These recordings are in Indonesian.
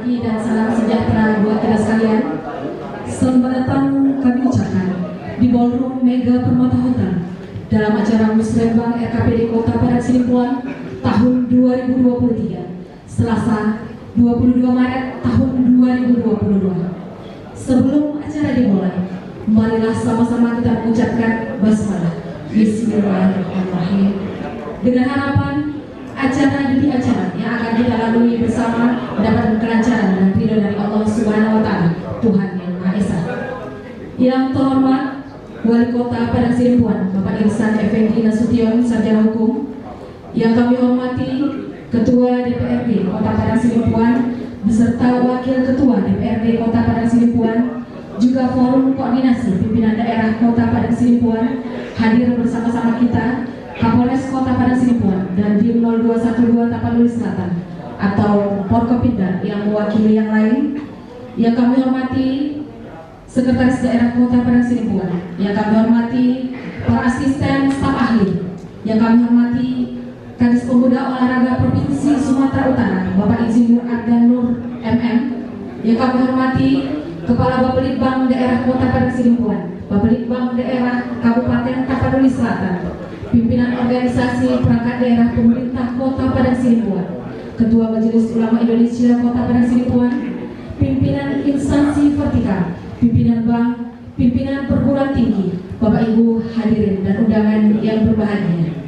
pagi dan salam sejahtera buat kita sekalian. Selamat datang kami ucapkan di Ballroom Mega Permata Hotel dalam acara Musrembang RKPD Kota Padang Sidimpuan tahun 2023, Selasa 22 Maret tahun 2022. Sebelum acara dimulai, marilah sama-sama kita mengucapkan basmalah. Bismillahirrahmanirrahim. Dengan harapan acara demi acara yang akan kita lalui bersama mendapat kelancaran dan ridho dari Allah Subhanahu wa Ta'ala, Tuhan yang Maha Esa. Yang terhormat Wali Kota Padang Sidimpuan, Bapak Ihsan Effendi Nasution, Sarjana Hukum. Yang kami hormati Ketua DPRD Kota Padang Sidimpuan beserta Wakil Ketua DPRD Kota Padang Sidimpuan, juga Forum Koordinasi Pimpinan Daerah Kota Padang Sidimpuan. Hadir bersama-sama kita Kapolres Kota Padang Sidimpuan dan Dim 0212 Tapanuli Selatan atau Forkopimda yang mewakili yang lain. Yang kami hormati Sekretaris Daerah Kota Padang Sidimpuan, yang kami hormati para asisten staf ahli, yang kami hormati Kadis Pemuda Olahraga Provinsi Sumatera Utara Bapak Insinyur Ardan Nur MM, yang kami hormati Kepala Bapelitbang Daerah Kota Padang Sidimpuan, Bapelitbang Daerah Kabupaten Tapanuli Selatan, pimpinan organisasi perangkat daerah pemerintah Kota Padang Sidimpuan, Ketua Majelis Ulama Indonesia Kota Padang Sidimpuan, pimpinan instansi vertikal, pimpinan bank, pimpinan perguruan tinggi, Bapak Ibu hadirin dan undangan yang berbahagia.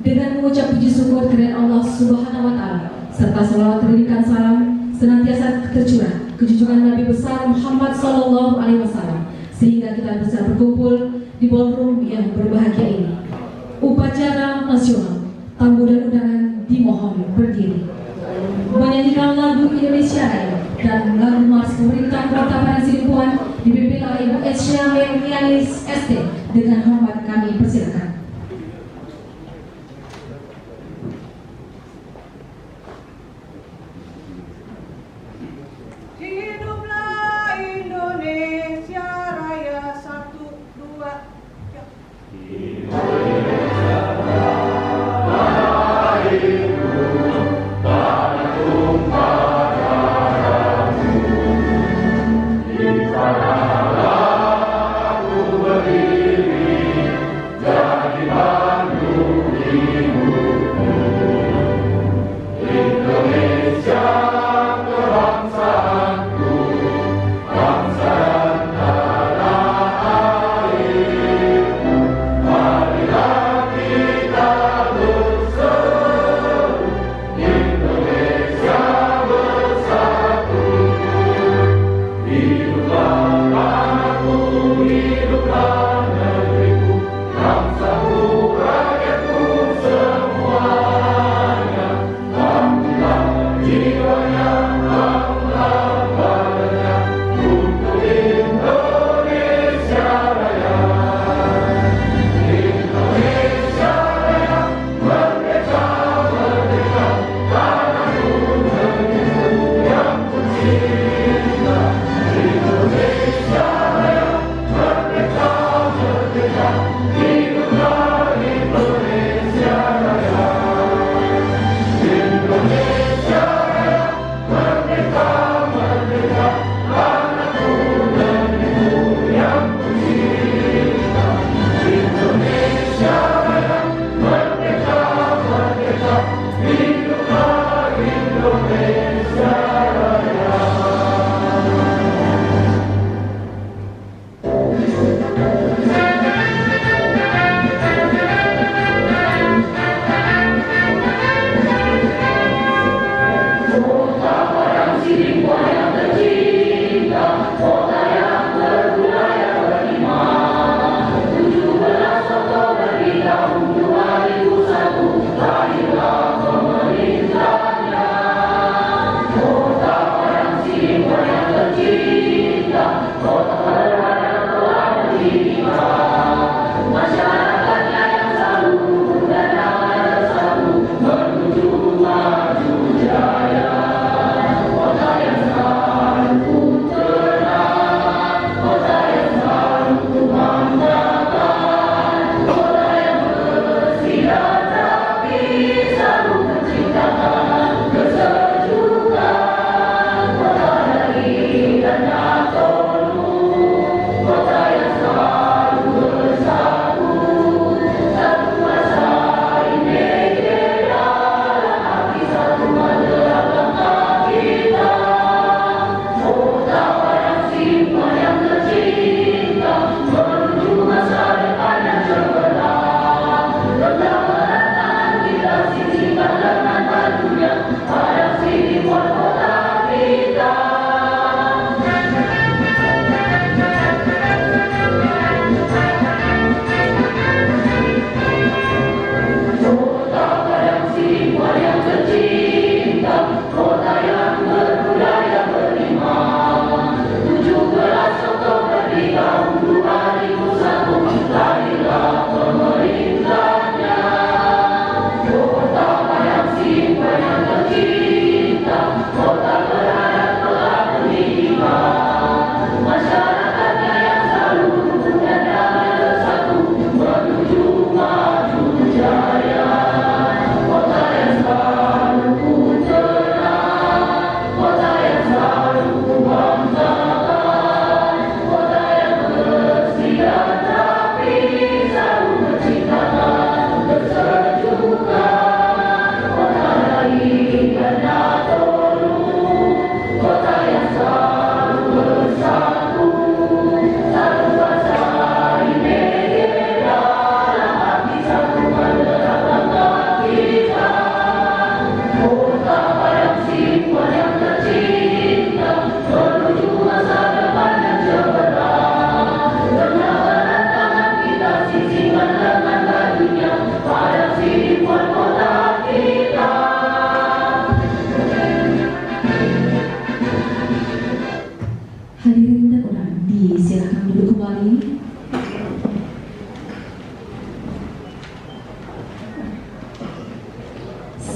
Dengan mengucap puji syukur kepada Allah Subhanahu wa Ta'ala serta salawat terikan salam senantiasa tercurah kejujuran Nabi besar Muhammad Sallallahu Alaihi Wasallam, sehingga kita bisa berkumpul di ballroom yang berbahagia ini. Upacara nasional, tamu dan undangan dimohon berdiri. Menyanyikan lagu Indonesia Raya dan lagu Mars Pemerintah Kota Padang Sidimpuan dipimpin oleh Ibu Esya Menianis ST. Dengan hormat kami persilakan. Hiduplah Indonesia Raya, 1, 2, 3.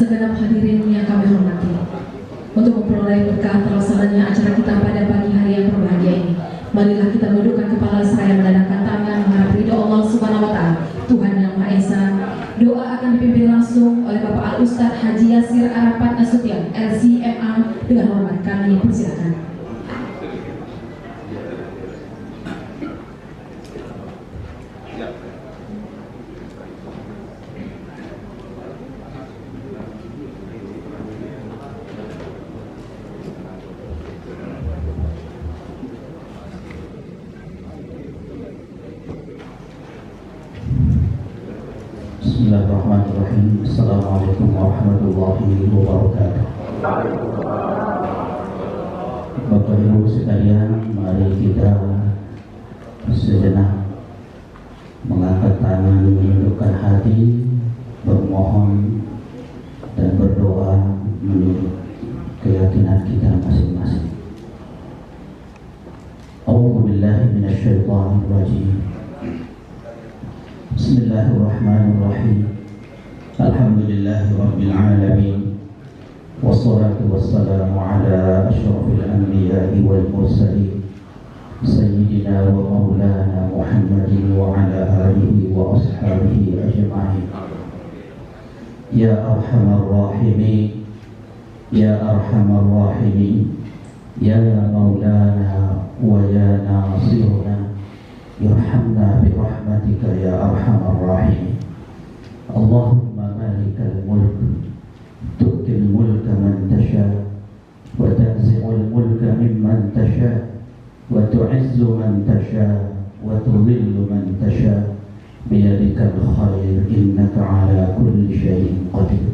segenap hadirin yang kami hormati, untuk memperoleh berkah terlaksananya acara kita pada pagi hari yang berbahagia ini, marilah kita menundukkan kepala seraya menadahkan tangan mengharap ridho Allah Subhanahu wa Ta'ala, Tuhan yang Maha Esa. Doa akan dipimpin langsung oleh Bapak Al-Ustadz Haji Yasir Arafat Nasution, LCMA. Dengan hormat kami persilakan. Bismillahirrahmanirrahim. Assalamualaikum warahmatullahi wabarakatuh. Bapak Ibu sekalian, mari kita sejenak mengangkat tangan, menundukkan hati, bermohon dan berdoa menurut keyakinan kita masing-masing. A'udzu billahi minasyaitonir rajim. Bismillahirrahmanirrahim. Alhamdulillahi rabbil alamin. Wassalatu wassalamu ala asyrafil anbiya'i wal mursalin Sayyidina wa maulana Muhammadin wa ala alihi wa ashabihi ajma'in. Ya arhamar rahimin, ya arhamar rahimin, ya maulana wa ya nasiruna, irhamna birahmatika ya arhamar rahimin. Allahumma malikal mulk, tu'til mulka man tasha, wa tanzi'ul mulka mimman tasha, wa tu'izzu man tasha, wa tudhillu man tasha, biyadikal khair, innaka ala kulli syai'in qadir.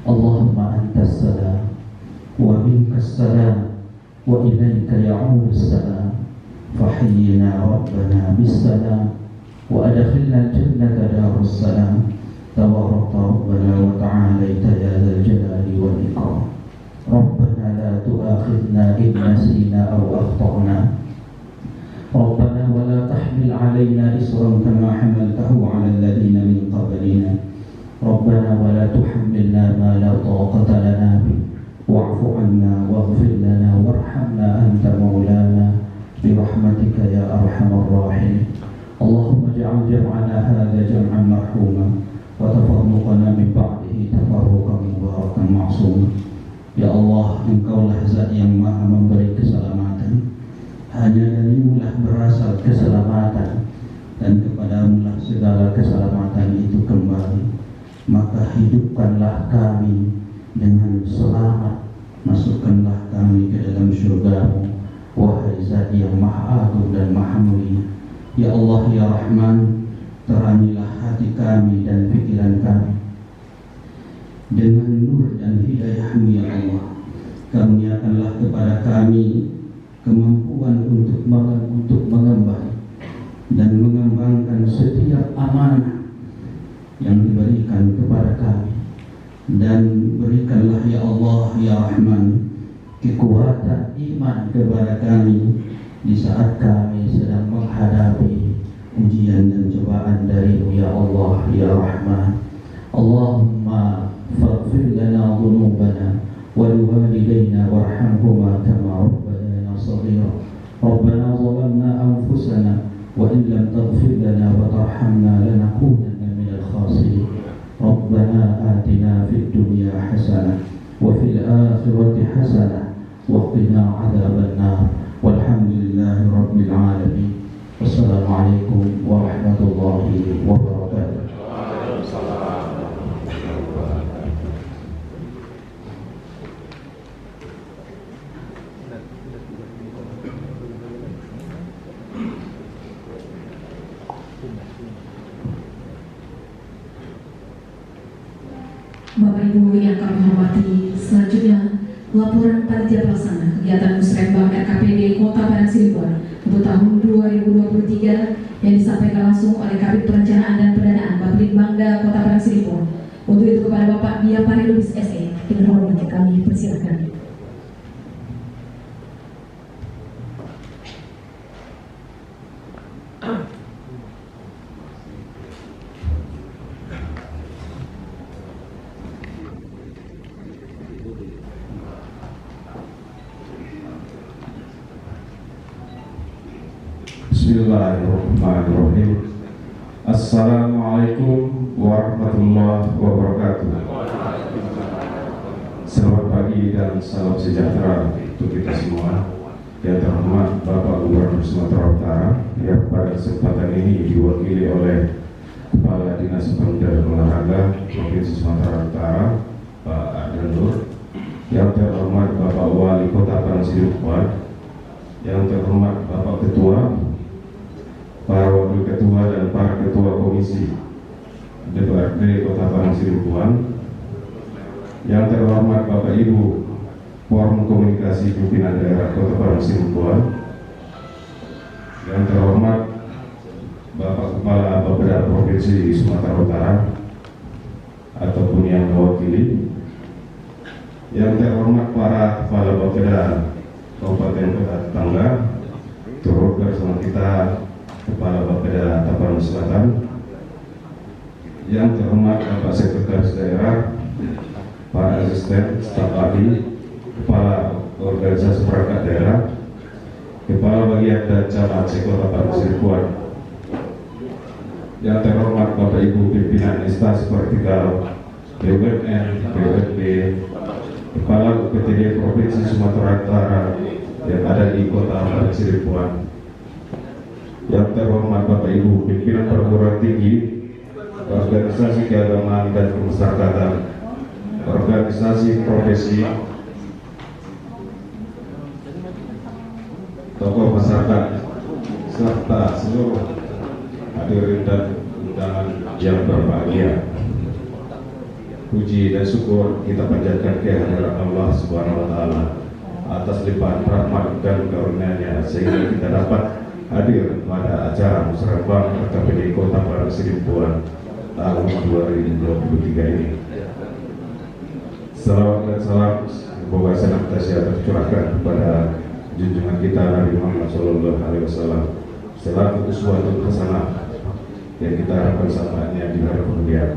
Allahumma antas salam, wa minkas salam, wa ilaika ya'udus salam. فحينا ربنا بالسلام وأدخلنا الجنة دار السلام. تبارك ربنا وتعاليت يا ذا الجلال والإكرام. ربنا لا تؤاخذنا إن نسينا أو أخطأنا. ربنا ولا تحمل علينا إصرا كما حملته على الذين من قبلنا. ربنا ولا تحملنا ما لا طاقة لنا به. واعف عنا واغفر لنا وارحمنا أنت مولانا برحمتك يا أرحم الراحمين. اللهم اجعل جمعنا هذا جمعا مرحوما وتفرقنا من بعده تفرقا مباركا معصوما. Ya Allah, Engkaulah Zat yang Maha memberi keselamatan. Hanya darimu-lah berasal keselamatan, dan kepadamu-lah segala keselamatan itu kembali. Maka hidupkanlah kami dengan selamat, masukkanlah kami ke dalam syurga-Mu, wahai Zat yang Maha Agung dan Maha Mulia. Ya Allah, ya Rahman, terangilah hati kami dan pikiran kami dengan nur dan hidayah-Mu ya Allah. Karuniakanlah kepada kami kemampuan untuk mengemban dan mengembangkan setiap amanah yang diberikan kepada kami, dan berikanlah ya Allah ya Rahman kekuatan iman kepada kami di saat kami sedang menghadapi ujian dan cobaan dari-Mu ya Allah ya Rahman. Allahumma faghfir lana dhunubana wa liwalidayna warhamhuma kama rabbayana shaghira. Rabbana zalamna anfusana wa in lam taghfir lana wa tarhamna lanakunanna minal khasirin. Rabbana atina fid dunya hasanah wa fil akhirati hasanah wa qina adzaban nar. Walhamdulillahi rabbil alamin. Wassalamualaikum warahmatullahi wabarakatuh. Bapak Ibu yang kami hormati, selanjutnya laporan panitia pelaksana kegiatan Musrembang RKPD Kota Padang Sidempuan untuk tahun 2023 yang disampaikan langsung oleh Kabid Perencanaan dan Pendanaan Bapelitbangda Kota Padang Sidempuan. Untuk itu kepada Bapak Bia Parilubis SE, dengan hormat kami persilakan. Bismillahirrahmanirrahim. Assalamualaikum warahmatullahi wabarakatuh. Selamat pagi dan salam sejahtera untuk kita semua. Yang terhormat Bapak Gubernur Sumatera Utara yang pada kesempatan ini diwakili oleh Kepala Dinas Pemuda dan Olahraga Provinsi Sumatera Utara, Pak Adel Nur. Yang terhormat Bapak Wali Kota Parangsidimpuan, yang terhormat Bapak Ketua, para Wakil Ketua dan para Ketua Komisi DPRD Kota Parangsidimpuan, yang terhormat Bapak Ibu Forum Komunikasi Pimpinan Daerah Kota Parangsidimpuan, yang terhormat Bapak Kepala Bapeda Provinsi Sumatera Utara ataupun yang mewakili, yang terhormat para Kepala Bapeda Kabupaten Kota Tetangga, turut bersama kita Kepala Bapeda Tapanuli Selatan, yang terhormat Bapak Sekretaris Daerah, para asisten, staf ahli, kepala organisasi perangkat daerah, kepala bagian dan camat sekota Parangsidimpuan, yang terhormat Bapak Ibu pimpinan instansi vertikal BUMN, BUMD, kepala UPTD Provinsi Sumatera Utara yang ada di Kota Parangsidimpuan, yang terhormat Bapak Ibu pimpinan perguruan tinggi, organisasi keagamaan dan kemasyarakatan, organisasi profesi, tokoh masyarakat, serta seluruh hadirin dan undangan yang berbahagia. Puji dan syukur kita panjatkan kehadirat Allah Subhanahu wa Ta'ala atas limpahan rahmat dan karunia-Nya sehingga kita dapat hadir pada acara Musyawarah KPD Kota Parangsidimpuan tahun 2023 ini. Salawat dan salam semoga senantiasa tercurahkan kepada junjungan kita Nabi Muhammad SAW selaku uswatun hasanah yang kita harapkan syafaatnya di hari kemudian.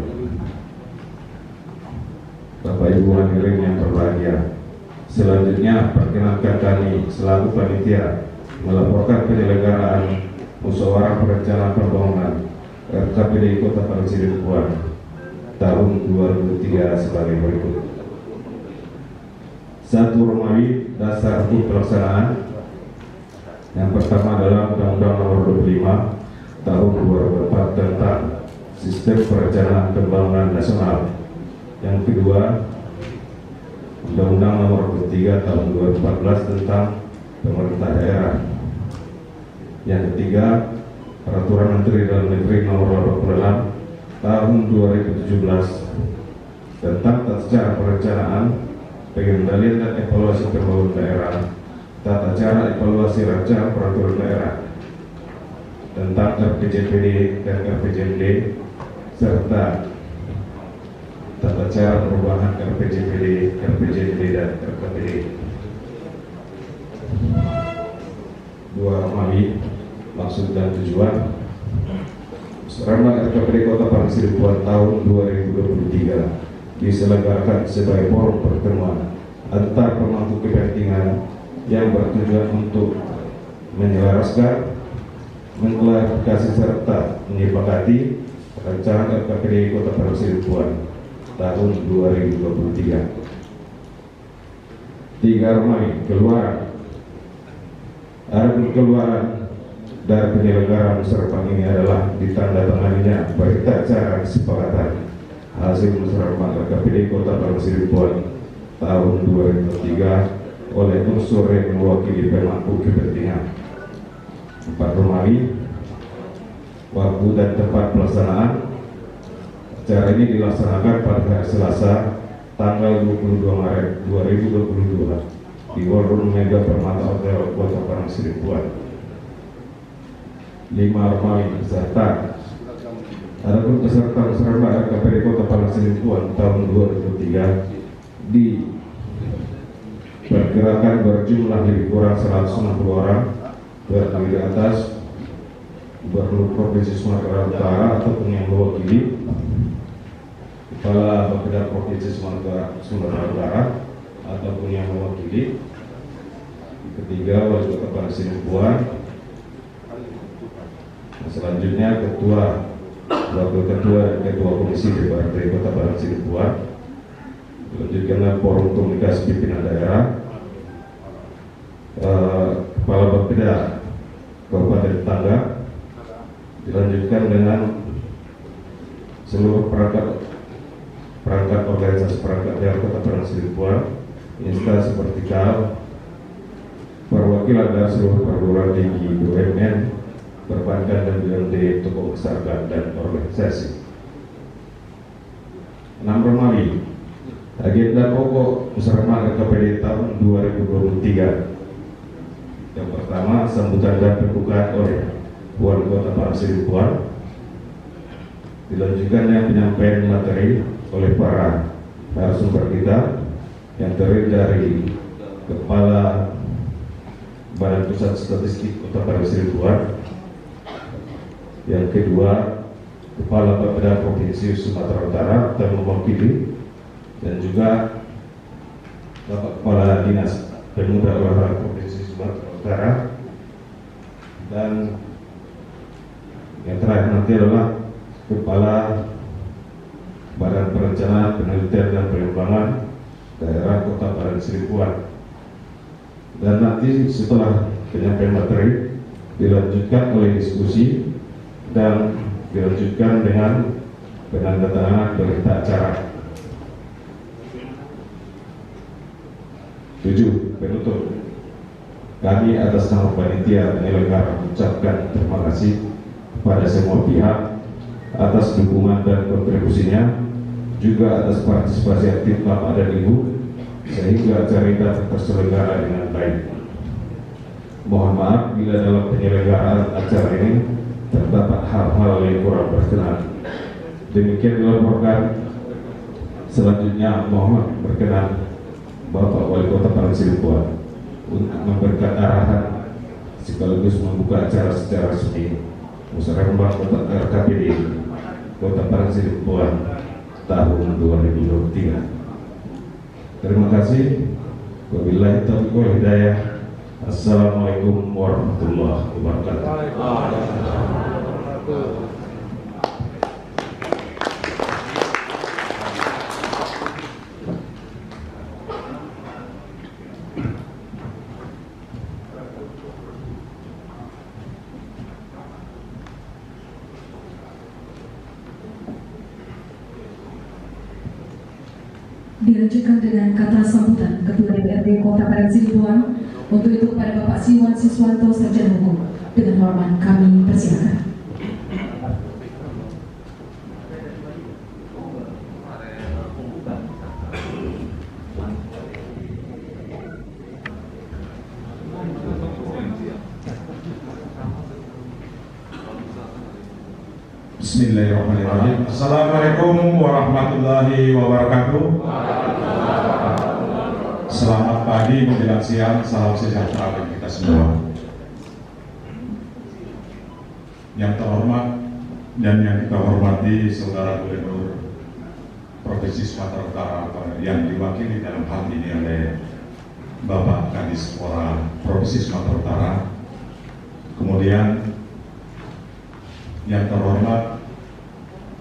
Bapak Ibu hadirin yang berbahagia, selanjutnya perkenankan kami selaku panitia melaporkan penyelenggaraan musyawarah perencanaan pembangunan RKPD Kota Parangsidimpuan tahun 2023 sebagai berikut. 1. Romawi dasar hukum pelaksanaan. Yang pertama adalah Undang-Undang Nomor 25 Tahun 2004 tentang Sistem Perencanaan Pembangunan Nasional. Yang kedua, Undang-Undang Nomor 23 Tahun 2014 tentang Pemerintah Daerah. Yang ketiga, Peraturan Menteri Dalam Negeri Nomor 86 Tahun 2017 tentang tata cara perencanaan, pengendalian dan evaluasi pembangunan daerah, tata cara evaluasi rancangan peraturan daerah tentang RPJMD dan RPJMD, serta tata cara perubahan RPJMD, RPJMD dan RKPD. 2. Romawi maksud dan tujuan. Musyawarah RKPD Kota Parangsidimpuan tahun 2023 diselenggarakan sebagai forum pertemuan antar pemangku kepentingan yang bertujuan untuk menyelaraskan, mengklarifikasi serta menyepakati rancangan RKPD Kota Parangsidimpuan tahun 2023. 3. Romawi keluaran. Adapun keluaran dari penyelenggaraan musyawarah ini adalah ditandatanganinya berita acara kesepakatan hasil musyawarah RKPD Kota Parangsidimpuan tahun 2003 oleh unsur yang mewakili pemangku kepentingan. 4. Romawi waktu dan tempat pelaksanaan. Acara ini dilaksanakan pada hari Selasa tanggal 22 Maret 2022 di Ballroom Mega Permata Hotel Kota Parangsidimpuan. 5. Romawi peserta. Adapun peserta musyawarah RKPD Kota Parangsidimpuan tahun 2003 diperkirakan berjumlah lebih kurang 160 orang, terdiri di atas Gubernur Provinsi Sumatera Utara ataupun yang mewakili, Kepala Bapeda Provinsi Sumatera Utara ataupun yang mewakili. Ketiga, Wali Kota Parangsidimpuan, Selanjutnya Ketua, Wakil Ketua dan Ketua Komisi DPRD Kota Padang Sidempuan. Dilanjutkan Forum Komunikasi Pimpinan Daerah, Kepala Bapeda Kabupaten Tetangga. Dilanjutkan dengan seluruh perangkat organisasi perangkat daerah Kota Padang Sidempuan, instansi vertikal, perwakilan dari seluruh perguruan tinggi BUMN, perbankan dan BUMD, tokoh masyarakat dan organisasi. 6 Romali, agenda pokok Musyawarah KPD tahun 2023. Yang pertama, sambutan dan pembukaan oleh Wali Kota Padang Sidempuan. Dilanjutkan yang penyampaian materi oleh para narasumber kita yang terdiri dari Kepala Badan Pusat Statistik Kota Padang Sidempuan, yang kedua Kepala Bapeda Provinsi Sumatera Utara dan mewakili, dan juga Bapak Kepala Dinas Pemuda Olahraga Provinsi Sumatera Utara, dan yang terakhir nanti adalah Kepala Badan Perencanaan Penelitian dan Pengembangan Daerah Kota Padang Sidempuan. Dan nanti setelah penyampaian materi dilanjutkan oleh diskusi dan dilanjutkan dengan penandatanganan berita acara. 7. Penutup. Kami atas nama panitia penyelenggara mengucapkan terima kasih kepada semua pihak atas dukungan dan kontribusinya, juga atas partisipasi aktif Bapak dan Ibu, sehingga acara ini dapat terselenggara dengan baik. Mohon maaf bila dalam penyelenggaraan acara ini terdapat hal-hal yang kurang berkenan. Demikian dilaporkan. Selanjutnya mohon berkenan Bapak Wali Kota Padang Sidempuan untuk memberikan arahan sekaligus membuka acara secara resmi Musyawarah Kota KPD Kota Padang Sidempuan tahun 2023. Terima kasih. Wabillahi taufiq wal hidayah. Assalamualaikum warahmatullahi wabarakatuh. Dilanjutkan dengan kata sambutan Ketua DPRD Kota Padang Sidempuan. Untuk itu pada Bapak Siwan Siswanto Sarjana Hukum, dengan hormat kami persilakan. Bismillahirrahmanirrahim. Assalamualaikum warahmatullahi wabarakatuh. Selamat pagi menjelang siang, salam sejahtera bagi kita semua. Yang terhormat dan yang kita hormati Saudara Gubernur Provinsi Sumatera Utara yang diwakili dalam hal ini oleh Bapak Kadis Pora Provinsi Sumatera Utara. Kemudian yang terhormat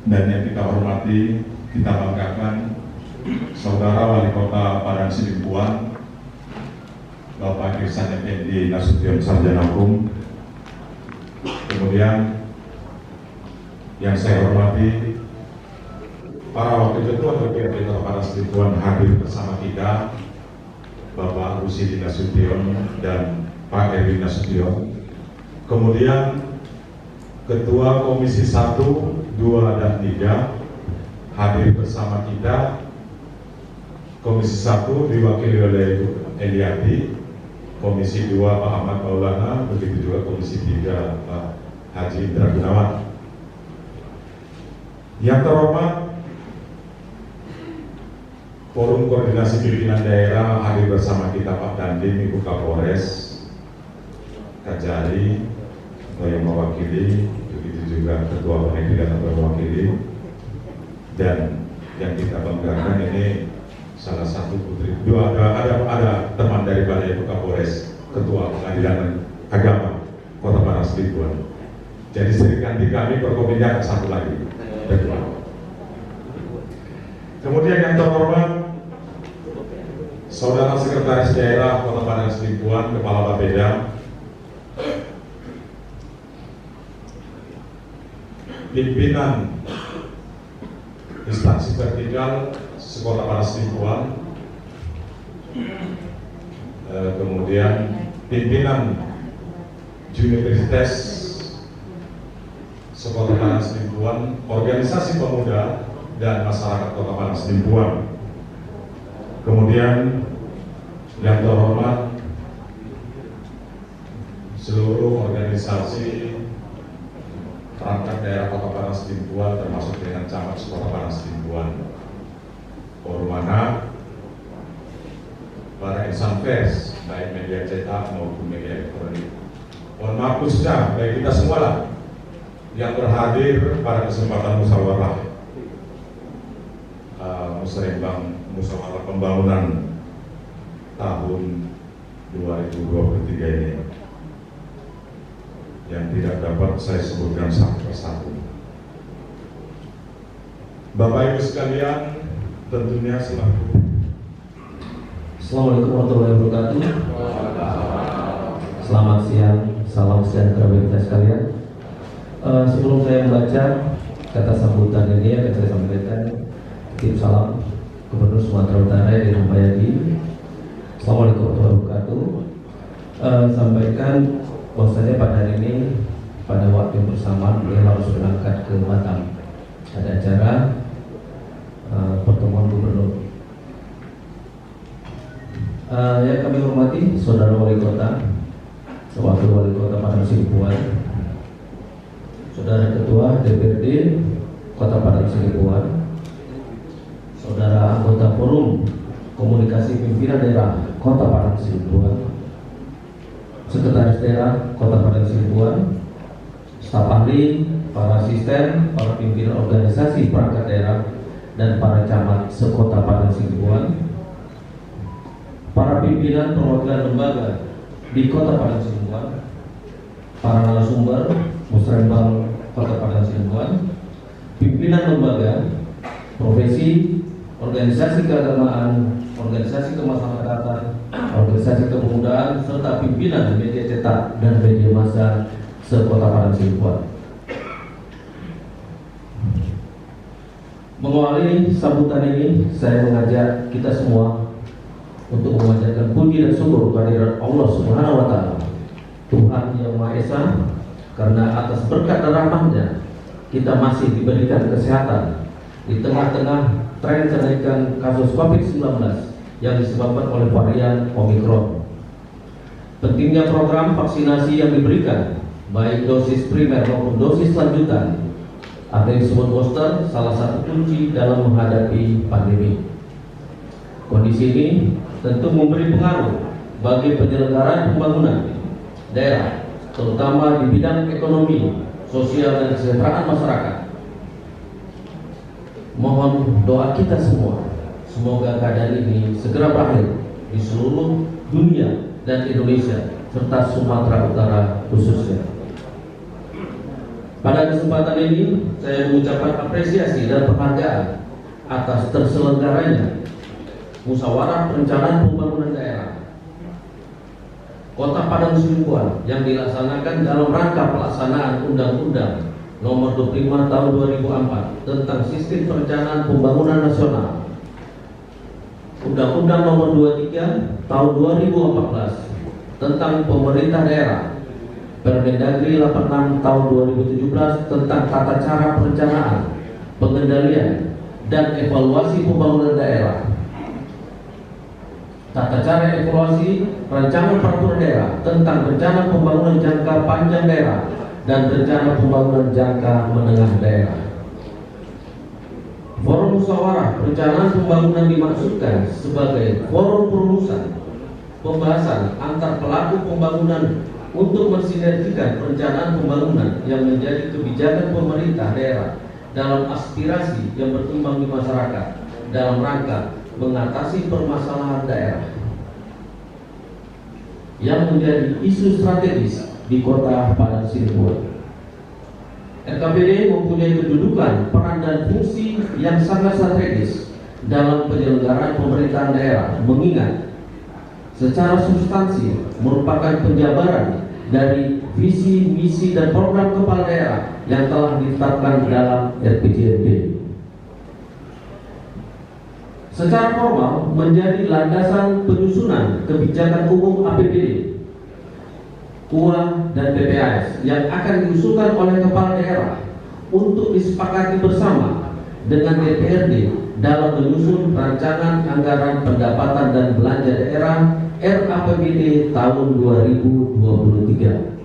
dan yang kita hormati, kita banggakan Saudara Wali Kota Padang Sidempuan, Bapak Ihsan Effendi Nasution Sarjana Hukum. Kemudian yang saya hormati para Wakil Ketua DPRD Kota Padang Sidempuan hadir bersama kita, Bapak Rusidi Nasution dan Pak Erwin Nasution. Kemudian Ketua Komisi 1, 2, dan 3 hadir bersama kita. Komisi 1 diwakili oleh Eliati, Komisi 2 Pak Ahmad Maulana, begitu juga Komisi 3 Pak Haji Indra Gunawan. Yang terhormat Forum Koordinasi Pimpinan Daerah hadir bersama kita Pak Dandim, Ibu Kapolres, Kajari yang mewakili, begitu juga Ketua Panitia yang mewakili, dan yang kita banggakan ini salah satu putri, ada teman daripada Ibu Kapolres, Ketua Pengadilan Agama Kota Padang Sidempuan. Jadi sering ganti kami berkomitmen satu lagi. Kemudian yang terhormat Saudara Sekretaris Daerah Kota Padang Sidimpuan, Kepala Bapeda, pimpinan instansi vertikal Sekota Padang Sidimpuan, kemudian pimpinan Universitas Sekota Padang Sidimpuan, organisasi pemuda dan masyarakat Kota Padang Sidimpuan. Kemudian yang terhormat seluruh organisasi perangkat daerah Kota Padang Sidimpuan termasuk dengan camat Kota Padang Sidimpuan, Ormana, para insan pers baik media cetak maupun media elektronik. Mohon maaf khususnya bagi kita semua lah yang berhadir pada kesempatan musyawarah musyawarah pembangunan tahun 2023 ini yang tidak dapat saya sebutkan satu persatu. Bapak Ibu sekalian, tentunya selaku. Assalamualaikum warahmatullahi wabarakatuh. Selamat siang, salam sejahtera bagi kita sekalian. Sebelum saya membaca kata sambutan ini akan saya sampaikan titip salam Gubernur Sumatera Utara yang Rumpayadi. Assalamualaikum warahmatullahi wabarakatuh. Sampaikan bahwasanya pada hari ini pada waktu yang bersamaan beliau harus berangkat ke Batam. Ada acara pertemuan gubernur. Yang kami hormati Saudara Wali Kota, Wakil Wali Kota Padang Sidimpuan, Saudara Ketua DPRD Kota Padang Sidimpuan, Saudara anggota Forum Komunikasi Pimpinan Daerah Kota Padang Sidimpuan, Sekretaris Daerah Kota Padang Sidimpuan, staf ahli, para asisten, para pimpinan organisasi perangkat daerah, dan para camat sekota Padang Sidimpuan, para pimpinan perwakilan lembaga di Kota Padang Sidimpuan, para narasumber Musrembang Kota Padang Sidimpuan, pimpinan lembaga, profesi, organisasi keagamaan, organisasi kemasyarakatan, organisasi kepemudaan, serta pimpinan media cetak dan media massa sekota Padang Sidimpuan. Mengawali sambutan ini, saya mengajak kita semua untuk memanjatkan puji dan syukur kehadirat Allah Subhanahu wa Ta'ala, Tuhan yang Maha Esa, karena atas berkat dan rahmat-Nya kita masih diberikan kesehatan di tengah-tengah tren kenaikan kasus COVID-19 yang disebabkan oleh varian Omikron. Pentingnya program vaksinasi yang diberikan, baik dosis primer maupun dosis lanjutan atau yang disebut booster, salah satu kunci dalam menghadapi pandemi. Kondisi ini tentu memberi pengaruh bagi penyelenggaraan pembangunan daerah, terutama di bidang ekonomi, sosial, dan kesejahteraan masyarakat. Mohon doa kita semua, semoga keadaan ini segera berakhir di seluruh dunia dan Indonesia serta Sumatera Utara khususnya. Pada kesempatan ini saya mengucapkan apresiasi dan penghargaan atas terselenggaranya musyawarah perencanaan pembangunan daerah Kota Padang Sidimpuan yang dilaksanakan dalam rangka pelaksanaan Undang-Undang Nomor 25 Tahun 2004 tentang Sistem Perencanaan Pembangunan Nasional, Undang-Undang Nomor 23 Tahun 2014 tentang Pemerintah Daerah, Permendagri 86 Tahun 2017 tentang Tata Cara Perencanaan, Pengendalian, dan Evaluasi Pembangunan Daerah, Tata Cara Evaluasi Rancangan Peraturan Daerah tentang Rencana Pembangunan Jangka Panjang Daerah dan Rencana Pembangunan Jangka Menengah Daerah. Forum Musyawarah Perencanaan Pembangunan dimaksudkan sebagai forum perumusan pembahasan antar pelaku pembangunan untuk mensinergikan perencanaan pembangunan yang menjadi kebijakan pemerintah daerah dalam aspirasi yang berkembang di masyarakat dalam rangka mengatasi permasalahan daerah yang menjadi isu strategis di Kota Padang Sidimpuan. RKPD mempunyai kedudukan, peran dan fungsi yang sangat strategis dalam penyelenggaraan pemerintahan daerah, mengingat secara substansi merupakan penjabaran dari visi, misi, dan program kepala daerah yang telah ditetapkan dalam RPJMD. Secara formal menjadi landasan penyusunan kebijakan umum APBD, KUA, dan PPAS yang akan diusulkan oleh kepala daerah untuk disepakati bersama dengan DPRD dalam menyusun rancangan anggaran pendapatan dan belanja daerah RAPBD tahun 2023.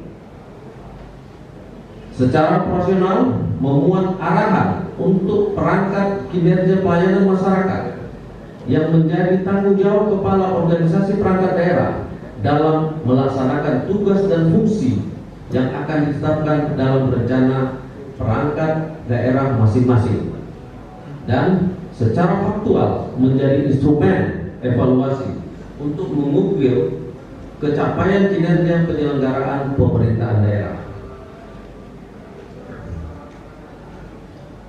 Secara profesional memuat arahan untuk perangkat kinerja pelayanan masyarakat yang menjadi tanggung jawab kepala organisasi perangkat daerah dalam melaksanakan tugas dan fungsi yang akan ditetapkan dalam rencana perangkat daerah masing-masing, dan secara faktual menjadi instrumen evaluasi untuk mengukur capaian kinerja penyelenggaraan pemerintahan daerah.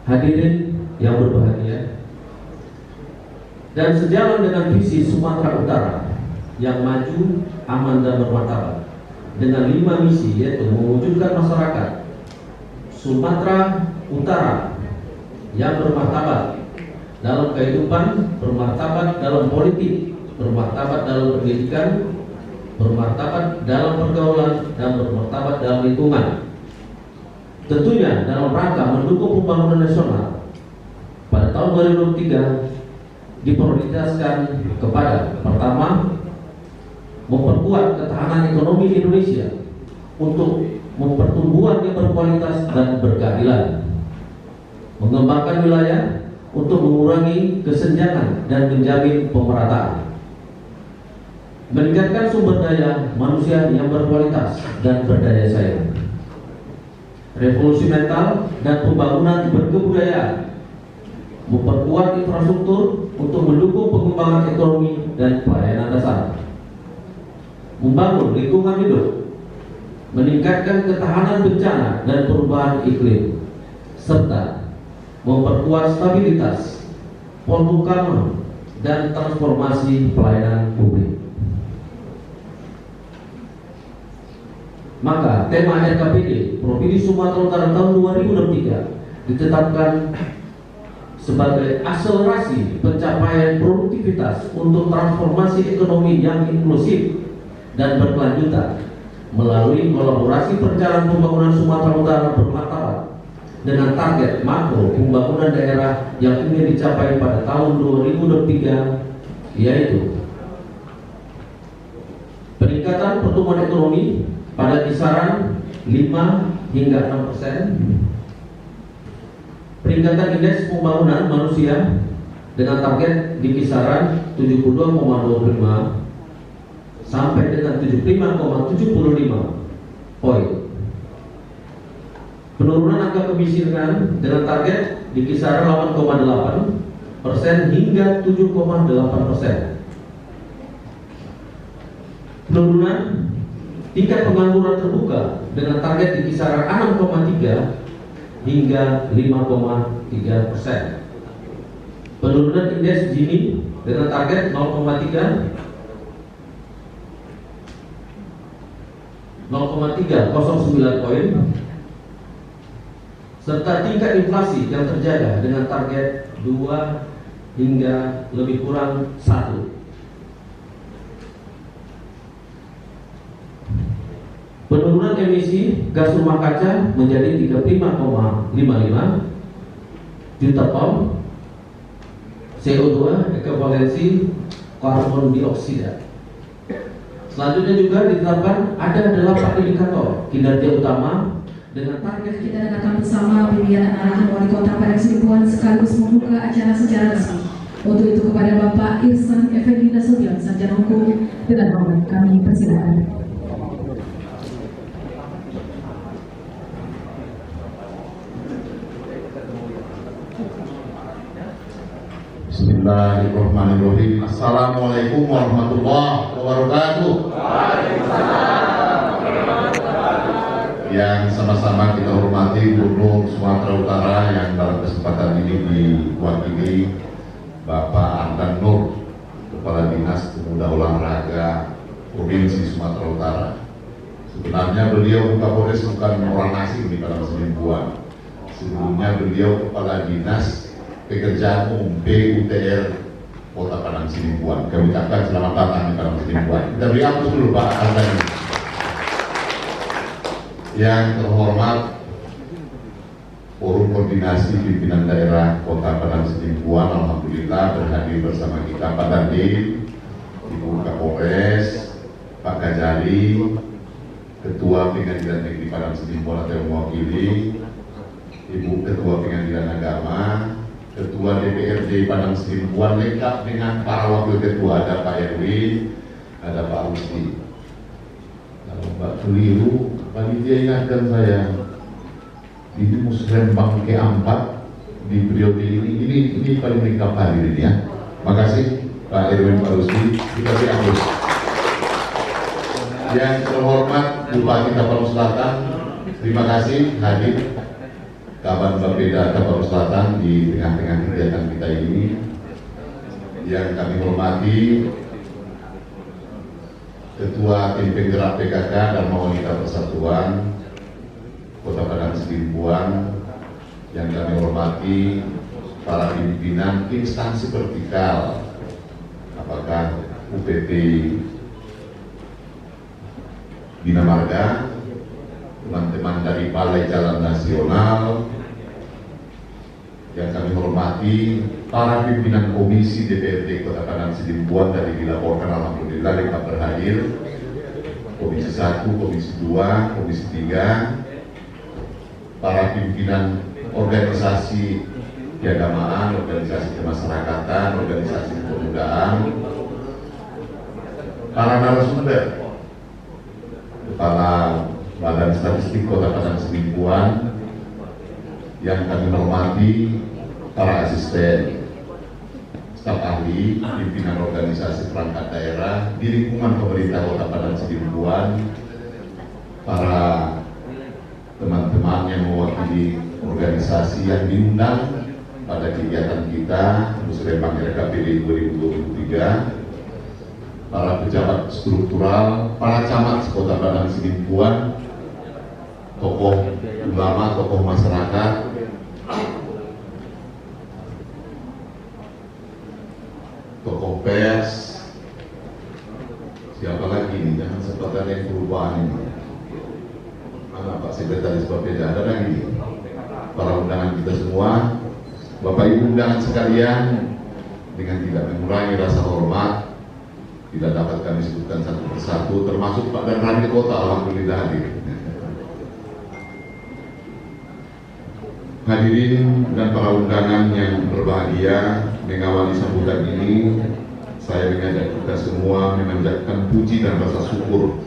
Hadirin yang berbahagia, dan sejalan dengan visi Sumatera Utara yang maju, aman, dan bermartabat dengan 5 misi, yaitu mewujudkan masyarakat Sumatera Utara yang bermartabat dalam kehidupan, bermartabat dalam politik, bermartabat dalam pendidikan, bermartabat dalam pergaulan, dan bermartabat dalam lingkungan. Tentunya dalam rangka mendukung pembangunan nasional pada tahun 2023 diprioritaskan kepada pertama, memperkuat ketahanan ekonomi Indonesia untuk pertumbuhan yang berkualitas dan berkeadilan, mengembangkan wilayah untuk mengurangi kesenjangan dan menjamin pemerataan, meningkatkan sumber daya manusia yang berkualitas dan berdaya saing, revolusi mental dan pembangunan berkebudayaan, memperkuat infrastruktur untuk mendukung pengembangan ekonomi dan pelayanan dasar, membangun lingkungan hidup, meningkatkan ketahanan bencana dan perubahan iklim, serta memperkuat stabilitas, polhukam, dan transformasi pelayanan publik. Maka tema RKPD Provinsi Sumatera Utara tahun 2023 ditetapkan sebagai akselerasi pencapaian produktivitas untuk transformasi ekonomi yang inklusif dan berkelanjutan melalui kolaborasi perencanaan pembangunan Sumatera Utara bermartabat dengan target makro pembangunan daerah yang ingin dicapai pada tahun 2023, yaitu peningkatan pertumbuhan ekonomi pada kisaran 5 hingga 6%, peningkatan indeks pembangunan manusia dengan target di kisaran 72,25 sampai dengan 75,75 poin. Penurunan angka kemiskinan dengan target di kisaran 8,8% hingga 7,8%. Penurunan tingkat pengangguran terbuka dengan target di kisaran 6,3 hingga 5,3%. Penurunan indeks Gini dengan target 0,309 poin, serta tingkat inflasi yang terjaga dengan target 2 hingga lebih kurang 1. Penurunan emisi gas rumah kaca menjadi 35,55 juta ton CO2 ekuivalensi karbon dioksida. Selanjutnya juga ditetapkan ada 8 indikator kinerja utama dengan target. Kita dengarkan bersama pimpinan arahan Wali Kota Padang Sidimpuan sekaligus membuka acara secara resmi. Untuk itu kepada Bapak Irsan Effendi Nasution, Sarjana Hukum, dengan hormat kami persilakan. Bismillahirrahmanirrahim. Assalamualaikum warahmatullahi wabarakatuh. yang sama-sama kita hormati Gubernur Sumatera Utara yang dalam kesempatan ini diwakili Bapak Ardan Nur, Kepala Dinas Pemuda Olahraga Provinsi Sumatera Utara. Sebenarnya beliau Kapolres bukan orang asing di Padang Sidimpuan. Sebelumnya beliau Kepala Dinas Pekerjaan Umum PUTR Kota Padang Sidimpuan. Kami ucapkan selamat datang di Padang Sidimpuan. Kita beri aplaus dulu Pak Ardan. Yang terhormat Forum Koordinasi Pimpinan Daerah Kota Padang Sidimpuan, alhamdulillah berhadir bersama kita Pak Dandim, Ibu Kapolres, Pak Kajari, Ketua Pengadilan Negeri Padang Sidimpuan atau mewakili, Ibu Ketua Pengadilan Agama, Ketua DPRD Padang Sidimpuan lengkap dengan para wakil ketua, ada Pak Erwin, ada Pak Rusdi. Kalau Mbak keliru, panitia ingatkan saya, ini Musrembang keempat di periode ini paling lengkap hadir ini ya. Makasih Pak Erwin, Pak Rusdi, kita beri aplaus. Yang terhormat Bupati Tapanuli Selatan, terima kasih hadir Kaban Bapeda Tapanuli Selatan di tengah-tengah kegiatan kita ini. Yang kami hormati Ketua Tim Penggerak PKK dan Wanita Persatuan Kota Padang Sidimpuan, yang kami hormati para pimpinan instansi vertikal, apakah UPT Bina Marga, teman-teman dari Balai Jalan Nasional, yang kami hormati para pimpinan komisi DPRD Kota Padang Sidimpuan dari dilaporkan alhamdulillah lengkap berhadir, Komisi 1, Komisi 2, Komisi 3, para pimpinan organisasi keagamaan, organisasi kemasyarakatan, organisasi kepemudaan, para narasumber, Kepala Badan Statistik Kota Padang Sidimpuan, yang kami hormati para asisten, staf ahli, pimpinan organisasi perangkat daerah di lingkungan pemerintah Kota Padang Sidimpuan, para teman-teman yang mewakili organisasi yang diundang pada kegiatan kita Musrembang RKPD 2023, para pejabat struktural, para camat Kota Padang Sidimpuan, tokoh ulama, tokoh masyarakat, tokoh pers, siapa lagi nih, jangan sempat ada yang perubahan ini. Mana Pak Sekretaris Bapeda, ada lagi para undangan kita semua, Bapak Ibu undangan sekalian, dengan tidak mengurangi rasa hormat, tidak dapat kami sebutkan satu persatu, termasuk Pak Dan Ramil Kota, alhamdulillah hadir. Hadirin dan para undangan yang berbahagia, mengawali sambutan ini, saya mengajak kita semua memanjatkan puji dan rasa syukur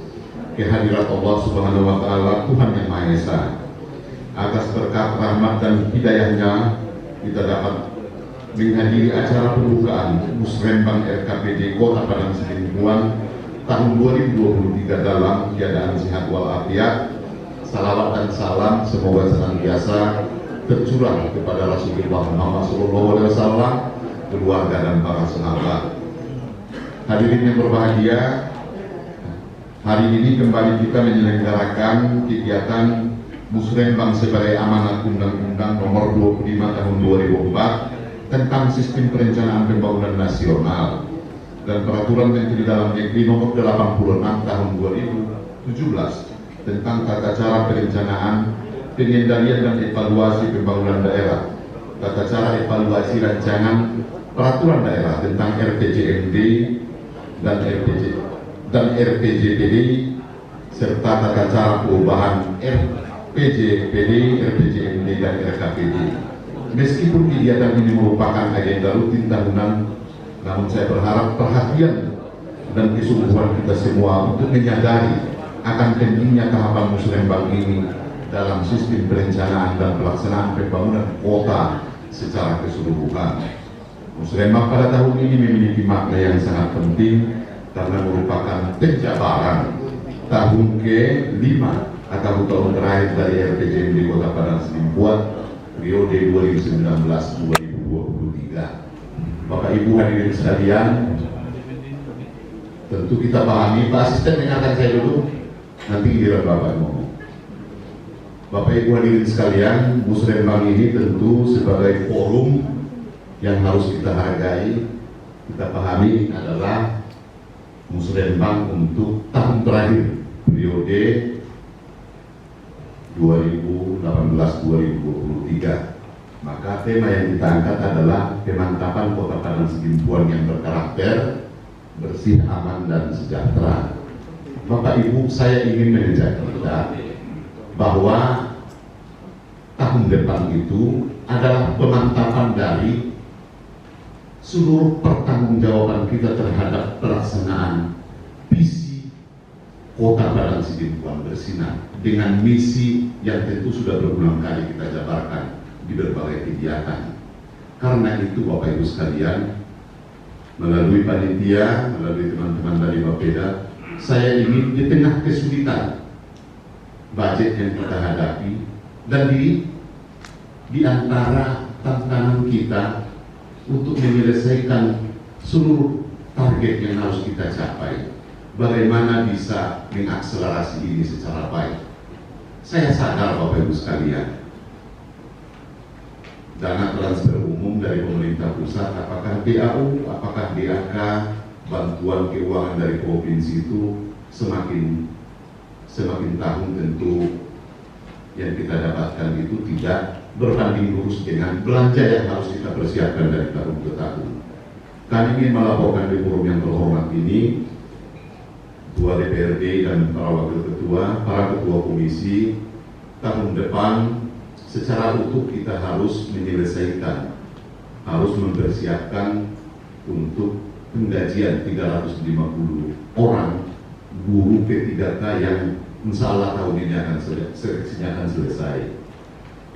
kehadirat Allah Subhanahu wa Ta'ala, Tuhan yang Maha Esa. Atas berkat rahmat dan hidayahnya, kita dapat menghadiri acara pembukaan Musrembang RKPD Kota Padang Sidimpuan tahun 2023 dalam keadaan sehat walafiat. Salawat dan salam semoga senantiasa tercurah kepada Rasulullah Muhammad SAW, keluarga dan para sahabat. Hadirin yang berbahagia, hari ini kembali kita menyelenggarakan kegiatan Musrembang sebagai amanat Undang-Undang Nomor 25 Tahun 2004 tentang Sistem Perencanaan Pembangunan Nasional dan Peraturan Menteri Dalam Negeri Nomor 86 Tahun 2017 tentang tata cara perencanaan, pengendalian dan evaluasi pembangunan daerah, tata cara evaluasi rancangan peraturan daerah tentang RPJMD dan RPJPD serta tata cara perubahan RPJPD, RPJMD dan RKPD. Meskipun kegiatan ini merupakan agenda rutin tahunan, namun saya berharap perhatian dan kesungguhan kita semua untuk menyadari akan pentingnya tahapan Musrembang ini dalam sistem perencanaan dan pelaksanaan pembangunan kota secara keseluruhan. Musrembang pada tahun ini memiliki makna yang sangat penting karena merupakan penjabaran tahun ke-5 atau tahun terakhir dari RPJMD Kota Padang Sidimpuan periode 2019-2023. Bapak Ibu hadirin sekalian, tentu kita pahami, Pak Asisten dengarkan saya dulu, nanti giliran Bapak ngomong. Bapak Ibu hadirin sekalian, Musrembang ini tentu sebagai forum yang harus kita hargai, kita pahami adalah Musrembang untuk tahun terakhir periode 2018-2023. Maka tema yang kita angkat adalah pemantapan Kota Padang Sidimpuan yang berkarakter bersih, aman, dan sejahtera. Bapak Ibu, saya ingin mengajak kita bahwa tahun depan itu adalah pemantapan dari seluruh pertanggungjawaban kita terhadap pelaksanaan visi Kota Padang Sidimpuan bersinar dengan misi yang tentu sudah berulang kali kita jabarkan di berbagai kegiatan. Karena itu Bapak Ibu sekalian, melalui panitia, melalui teman-teman dari Bapeda, saya ingin di tengah kesulitan budget yang kita hadapi dan di antara tantangan kita untuk menyelesaikan seluruh target yang harus kita capai, bagaimana bisa mengakselerasi ini secara baik. Saya sadar Bapak Ibu sekalian, dana transfer umum dari pemerintah pusat, apakah DAU, apakah DAK, bantuan keuangan dari provinsi itu semakin tahun tentu yang kita dapatkan itu tidak berbanding lurus dengan belanja yang harus kita persiapkan dari tahun ke tahun. Kami ingin melaporkan di forum yang terhormat ini, Ketua DPRD dan para wakil ketua, para ketua komisi, tahun depan secara utuh kita harus menyelesaikan, harus mempersiapkan untuk penggajian 350 orang guru P3K yang insya Allah tahun ini akan selesai.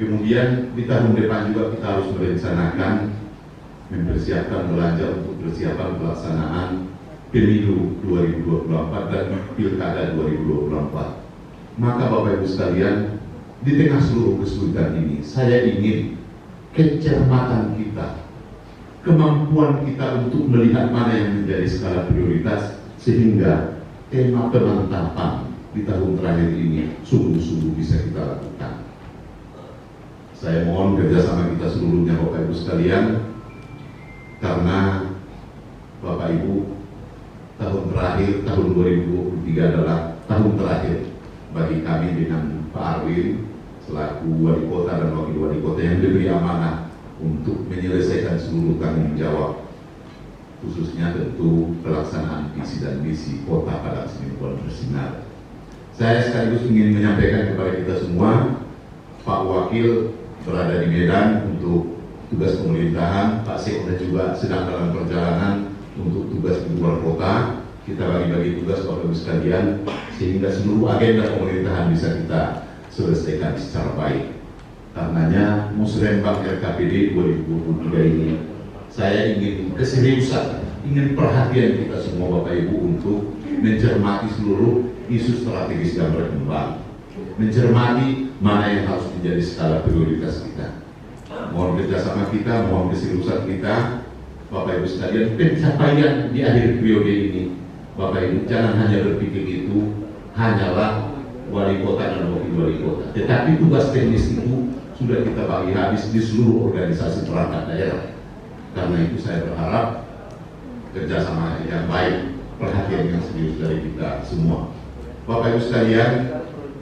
Kemudian di tahun depan juga kita harus merencanakan, mempersiapkan belanja untuk persiapan pelaksanaan Pemilu 2024 dan Pilkada 2024. Maka Bapak Ibu sekalian, di tengah seluruh kesulitan ini, saya ingin kecermatan kita, kemampuan kita untuk melihat mana yang menjadi skala prioritas, sehingga tema pemantapan di tahun terakhir ini sungguh-sungguh bisa kita lakukan. Saya mohon kerjasama kita seluruhnya Bapak Ibu sekalian, karena Bapak Ibu, tahun terakhir, tahun 2023 adalah tahun terakhir bagi kami dengan Pak Arwin selaku wali kota dan wakil wali kota yang diberi amanah untuk menyelesaikan seluruh tanggung jawab, khususnya tentu pelaksanaan visi dan misi Kota Padang Sidimpuan bersinar. Saya sekaligus ingin menyampaikan kepada kita semua, Pak Wakil berada di Medan untuk tugas pemerintahan, Pak Sekda juga sedang dalam perjalanan untuk tugas di luar kota. Kita bagi-bagi tugas Bapak Ibu sekalian, sehingga seluruh agenda pemerintahan bisa kita selesaikan secara baik. Karenanya Musrembang RKPD 2023 ini, saya ingin keseriusan, ingin perhatian kita semua Bapak Ibu untuk mencermati seluruh isu strategis yang berkembang, mencermati mana yang harus menjadi skala prioritas kita. Mohon kerjasama kita, mohon keseriusan kita, Bapak Ibu sekalian. Pencapaian di akhir periode ini, Bapak Ibu jangan hanya berpikir itu hanyalah wali kota dan wakil wali kota, tetapi tugas teknis itu sudah kita bagi habis di seluruh organisasi perangkat daerah. Karena itu saya berharap kerjasama yang baik, perhatian yang serius dari kita semua. Bapak Ibu sekalian,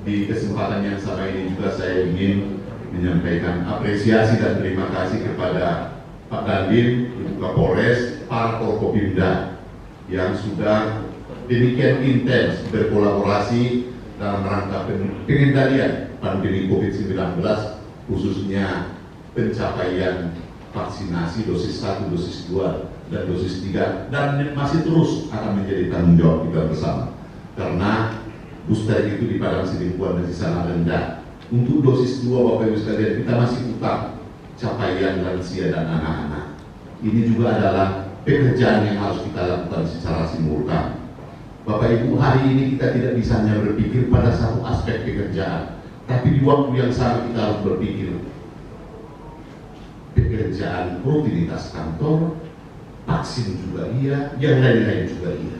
di kesempatan yang sama ini juga saya ingin menyampaikan apresiasi dan terima kasih kepada Pak Dandim, Ibu Kapolres, para Forkopimda yang sudah demikian intens berkolaborasi dalam rangka pengendalian pandemi COVID-19, khususnya pencapaian vaksinasi dosis 1, dosis 2, dan dosis 3, dan masih terus akan menjadi tanggung jawab kita bersama. Karena booster itu di Padang Sidimpuan masih sangat rendah. Untuk dosis 2 Bapak Ibu sekalian, kita masih utang capaian lansia dan anak-anak. Ini juga adalah pekerjaan yang harus kita lakukan secara simultan. Bapak Ibu, hari ini kita tidak bisa hanya berpikir pada satu aspek pekerjaan, tapi di waktu yang sama kita harus berpikir pekerjaan, rutinitas kantor, vaksin juga iya, yang lain-lain juga iya.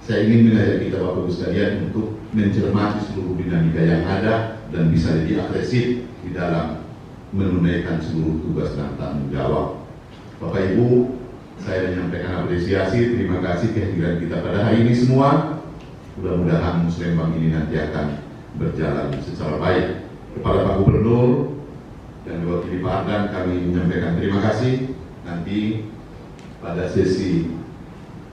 Saya ingin mengajak kita Bapak Ibu sekalian untuk mencermati seluruh dinamika yang ada dan bisa lebih agresif di dalam menunaikan seluruh tugas dan tanggung jawab. Bapak Ibu, saya menyampaikan apresiasi, terima kasih kehadiran kita pada hari ini semua. Mudah-mudahan Musrembang ini nanti akan berjalan secara baik. Kepada Pak Gubernur dan diwakili Pak Ardan, kami menyampaikan terima kasih. Nanti pada sesi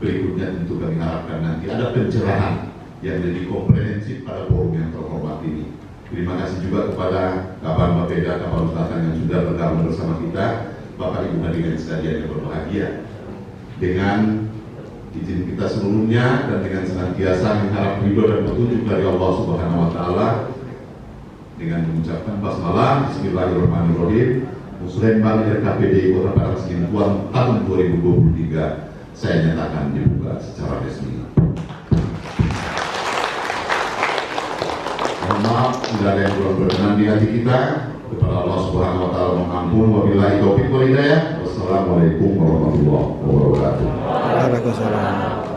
berikutnya tentu kami harapkan nanti ada pencerahan yang lebih komprehensif pada forum yang terhormat ini. Terima kasih juga kepada Kabar Bapeda Kapal Selatan yang sudah bergabung bersama kita, Bapak Ibu hadirin sekalian yang berbahagia. Dengan izin kita sebelumnya dan dengan senantiasa mengharap ridho dan petunjuk dari Allah Subhanahu Wa Taala, dengan mengucapkan basmalah, Bismillahirrahmanirrahim. Musrembang RKPD Kota Parang Silimpuan tahun 2023 saya nyatakan dibuka secara resmi. Mohon maaf tidak ada yang kurang berkenan di hati kita. Kepada Allah Subhanahu Wa Taala mengampun. Wabillahi taufiq wal hidayah. Wassalamualaikum warahmatullahi wabarakatuh. Waalaikumsalam.